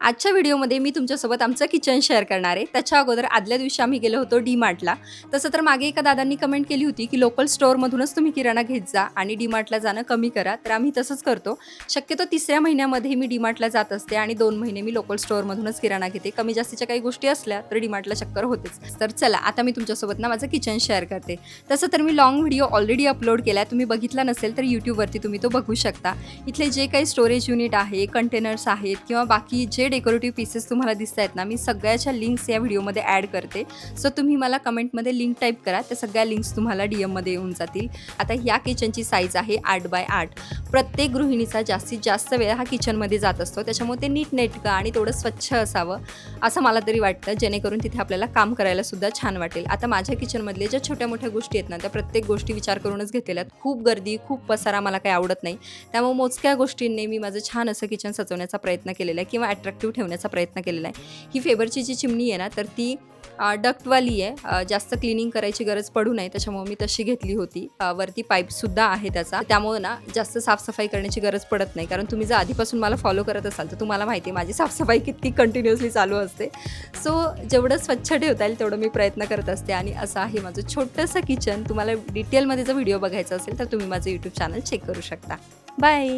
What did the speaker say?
आजच्या व्हिडिओमध्ये मी तुमच्यासोबत आमचं किचन शेअर करणार आहे. त्याच्या अगोदर आदल्या दिवशी आम्ही गेलो होतो डी-मार्टला. तसं तर मागे एका दादांनी कमेंट केली होती, की लोकल स्टोअरमधूनच तुम्ही किराणा घेत जा आणि डी-मार्टला जाणं कमी करा. तर आम्ही तसंच करतो. शक्यतो 3ऱ्या महिन्यामध्ये मी डी-मार्टला जात असते आणि 2 महिने मी लोकल स्टोअरमधूनच किराणा घेते. कमी जास्तीच्या काही गोष्टी असल्या तर डी-मार्टला चक्कर होतेच. तर चला आता मी तुमच्यासोबत ना माझं किचन शेअर करते. तसं तर मी लाँग व्हिडिओ ऑलरेडी अपलोड केला तुम्ही बघितला नसेल तर YouTubeवरती तुम्ही तो बघू शकता. इथले जे काही स्टोरेज युनिट आहे, कंटेनर्स आहेत किंवा बाकी जे डेकोरेटिव्ह पीसेस तुम्हाला दिसत आहेत ना, मी सगळ्याच्या लिंक्स या व्हिडिओमध्ये ॲड करते. सो तुम्ही मला कमेंटमध्ये लिंक टाईप करा, त्या सगळ्या लिंक्स तुम्हाला DMमध्ये येऊन जातील. आता ह्या किचनची साईज आहे 8x8. प्रत्येक गृहिणीचा जास्तीत जास्त वेळ हा किचनमध्ये जात असतो, त्याच्यामुळे ते नीटनेटकं आणि थोडं स्वच्छ असावं असं मला तरी वाटतं, जेणेकरून तिथे आपल्याला काम करायला सुद्धा छान वाटेल. आता माझ्या किचनमधल्या ज्या छोट्या मोठ्या गोष्टी आहेत ना, त्या प्रत्येक गोष्टी विचार करूनच घेतलेल्या आहेत. खूप गर्दी, खूप पसारा मला काही आवडत नाही. त्यामुळे मोजक्या गोष्टींनी मी माझं छान असं किचन सजवण्याचा प्रयत्न केलेला आहे किंवा अट्रॅक्टिव्ह ठेवण्याचा प्रयत्न केलेला आहे. ही फेबरची जी चिमणी आहे ना, तर ती डक्टवाली आहे. जास्त क्लिनिंग करायची गरज पडू नये त्याच्यामुळे मी तशी घेतली होती. वरती पाईपसुद्धा आहे त्याचा, त्यामुळे ना जास्त साफसफाई करण्याची गरज पडत नाही. कारण तुम्ही जर आधीपासून मला फॉलो करत असाल तर तुम्हाला माहिती आहे माझी साफसफाई किती कंटिन्युअसली चालू असते. सो जेवढं स्वच्छ ठेवता येईल तेवढं मी प्रयत्न करत असते आणि असं आहे माझं छोटंसं किचन. तुम्हाला डिटेलमध्ये जर व्हिडिओ बघायचा असेल तर तुम्ही माझं YouTube चॅनल चेक करू शकता. बाय.